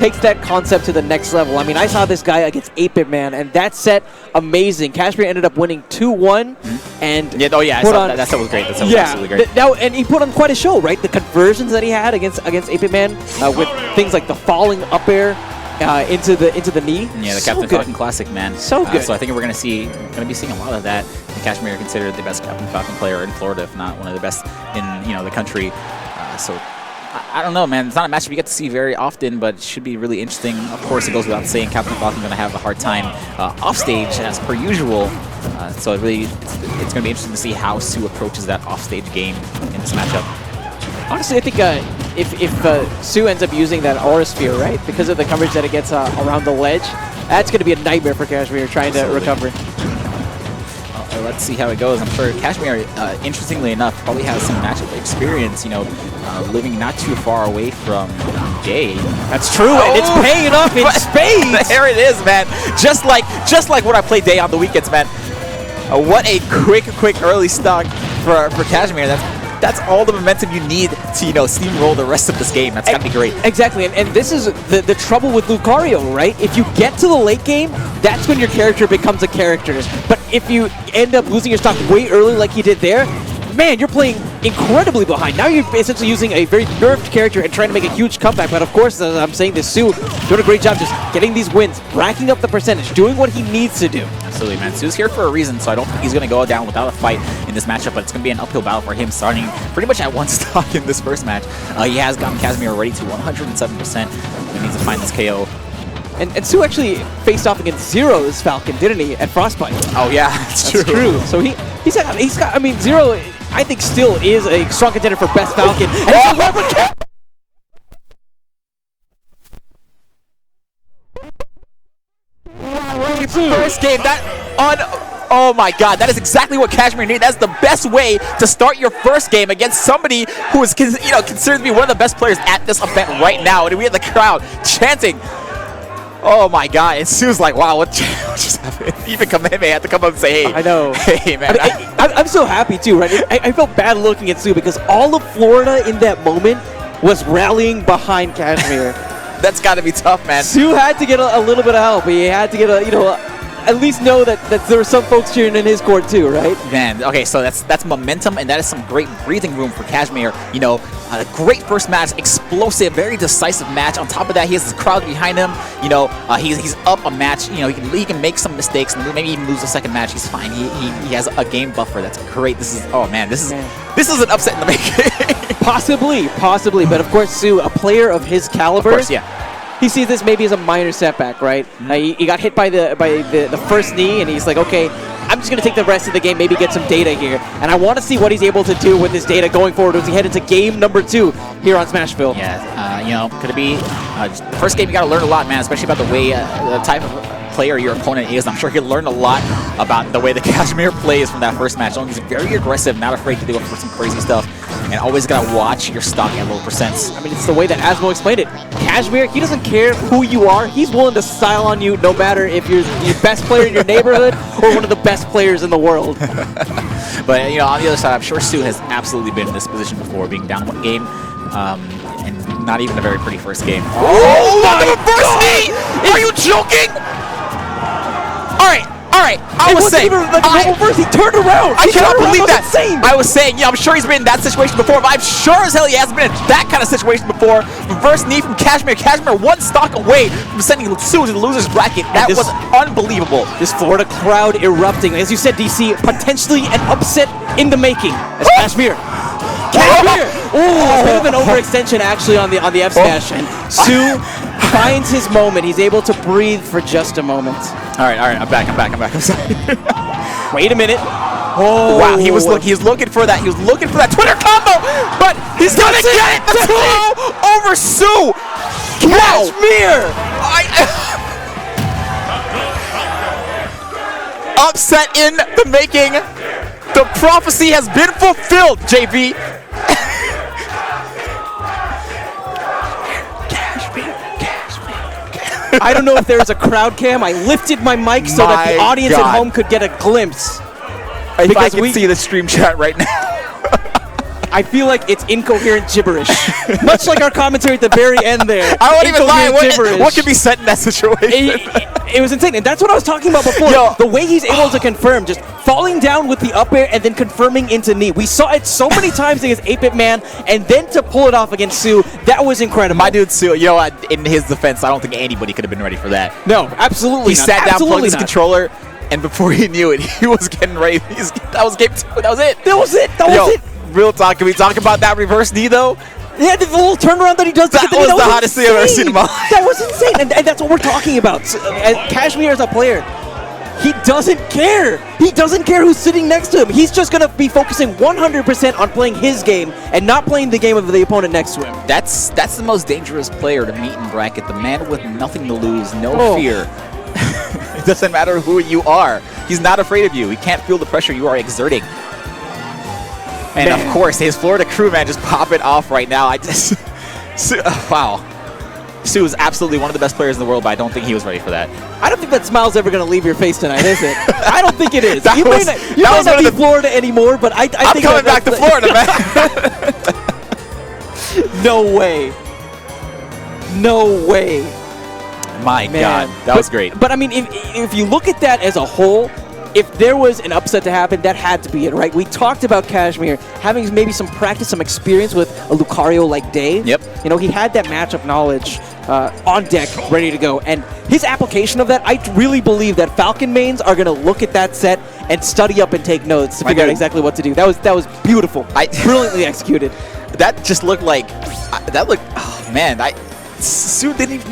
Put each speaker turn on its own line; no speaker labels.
takes that concept to the next level. I mean, I saw this guy against 8-Bit Man, and that set, amazing. Cashmere ended up winning 2-1, and
that set was great. That set was absolutely great.
Now, and he put on quite a show, right? The conversions that he had against 8-Bit Man with things like the falling up air into the knee.
Yeah, the Captain Falcon Classic, man.
So good.
So I think we're gonna be seeing a lot of that. And Cashmere considered the best Captain Falcon player in Florida, if not one of the best in the country. So I don't know, man. It's not a matchup you get to see very often, but it should be really interesting. Of course, it goes without saying, Captain Falcon's going to have a hard time off stage as per usual. So it's going to be interesting to see how Sue approaches that off-stage game in this matchup.
Honestly, I think if Sue ends up using that Aura Sphere, right, because of the coverage that it gets around the ledge, that's going to be a nightmare for Cashmere trying to recover.
Let's see how it goes. I'm sure Cashmere, interestingly enough, probably has some matchup experience, living not too far away from Jay.
That's true, and it's paying off in spades!
There it is, man. Just like when I play Day on the weekends, man. What a quick early stock for Cashmere. That's all the momentum you need to, steamroll the rest of this game. That's gotta be great.
Exactly, and this is the trouble with Lucario, right? If you get to the late game, that's when your character becomes a character. But if you end up losing your stock way early like you did there, man, you're playing incredibly behind. Now you're essentially using a very nerfed character and trying to make a huge comeback. But of course, as I'm saying, this Sue doing a great job just getting these wins, racking up the percentage, doing what he needs to do.
Absolutely, man. Sue's here for a reason, so I don't think he's going to go down without a fight in this matchup, but it's going to be an uphill battle for him, starting pretty much at one stock in this first match. He has gotten Cashmere already to 107%. He needs to find this KO.
And Sue actually faced off against Zero's Falcon, didn't he, at Frostbite?
Oh yeah, that's true.
So he's got. I mean, Zero, I think, still is a strong contender for best Falcon.
First game, oh my god, that is exactly what Cashmere needed. That's the best way to start your first game against somebody who is considered to be one of the best players at this event right now. And we had the crowd chanting. Oh my god, and Sue's like, wow, what just happened? Even Kamehameha had to come up and say, hey.
I know.
Hey, man.
I'm so happy too, right? I felt bad looking at Sue because all of Florida in that moment was rallying behind Cashmere.
That's got to be tough, man.
Sue had to get a little bit of help. He had to get at least know that there were some folks cheering in his court too, right?
Man, okay, so that's momentum, and that is some great breathing room for Cashmere. A great first match, explosive, very decisive match. On top of that, he has his crowd behind him. He's up a match. He can make some mistakes and maybe even lose the second match. He's fine. He has a game buffer. That's great. This is an upset in the making.
Possibly, but of course, Sue, a player of his caliber.
Of course, yeah.
He sees this maybe as a minor setback, right? He got hit by the first knee, and he's like, okay, I'm just going to take the rest of the game, maybe get some data here. And I want to see what he's able to do with his data going forward as he head into game number 2 here on Smashville.
Yeah, could it be first game? You got to learn a lot, man, especially about the way the type of player your opponent is. I'm sure he'll learn a lot about the way the Cashmere plays from that first match. He's very aggressive, not afraid to do it for some crazy stuff, and always gotta watch your stock at low percents.
I mean, it's the way that Asmo explained it. Cashmere, he doesn't care who you are. He's willing to style on you no matter if you're the best player in your neighborhood or one of the best players in the world.
But on the other side, I'm sure Sue has absolutely been in this position before, being down one game, and not even a very pretty first game.
Oh my first knee! Are you joking?
All right. I was saying,
he turned around.
I cannot believe that.
Insane.
I was saying, I'm sure he's been in that situation before, but I'm sure as hell he hasn't been in that kind of situation before. Reverse knee from Cashmere. Cashmere one stock away from sending Sue to the loser's bracket. That was unbelievable.
This Florida crowd erupting. As you said, DC, potentially an upset in the making. As Cashmere. Oh, a bit of an overextension actually on the F smash, and Sue finds his moment. He's able to breathe for just a moment.
All right, I'm back. I'm sorry.
Wait a minute.
Oh wow, he was looking for that. He was looking for that Twitter combo, but he's gonna get it. The throw over Sue.
Cashmere.
Upset in the making. The prophecy has been fulfilled, JV.
I don't know if there's a crowd cam. I lifted my mic so that the audience at home could get a glimpse.
If I can see the stream chat right now.
I feel like it's incoherent gibberish. Much like our commentary at the very end there.
I won't even lie.
Incoherent
What could be said in that situation?
It was insane, and that's what I was talking about before.
Yo.
The way he's able to confirm, just falling down with the up air and then confirming into knee. We saw it so many times against 8-Bit Man, and then to pull it off against Su, that was incredible.
My dude Su, in his defense, I don't think anybody could have been ready for that.
No, absolutely
He
not.
sat down,
Absolutely
plugged his
not.
controller, and before he knew it, he was getting ready. That was game 2. That was it.
That was it. That was it.
Real talk. Can we talk about that reverse knee, though?
Yeah, the little turnaround that he does.
That was the hottest thing I've ever seen in my life.
That was insane, and that's what we're talking about. So, Cashmere as a player, he doesn't care. He doesn't care who's sitting next to him. He's just going to be focusing 100% on playing his game and not playing the game of the opponent next to him.
That's the most dangerous player to meet in bracket. The man with nothing to lose, no fear. It doesn't matter who you are. He's not afraid of you. He can't feel the pressure you are exerting. And of course, his Florida crew, man, just pop it off right now. Wow. Su is absolutely one of the best players in the world, but I don't think he was ready for that.
I don't think that smile's ever going to leave your face tonight, is it? I don't think it is.
That
You
was-
might
that
not
was one of
be
the-
Florida anymore, but I
I'm
think
coming back to Florida, man.
No way. No way.
My
Man.
God, that was great.
But I mean, if you look at that as a whole, if there was an upset to happen, that had to be it, right? We talked about Cashmere having maybe some practice, some experience with a Lucario-like day.
Yep.
You know, he had that matchup knowledge on deck, ready to go. And his application of that, I really believe that Falcon mains are going to look at that set and study up and take notes to figure out exactly what to do. That was beautiful. Brilliantly executed.
That just looked like, oh man, Su didn't even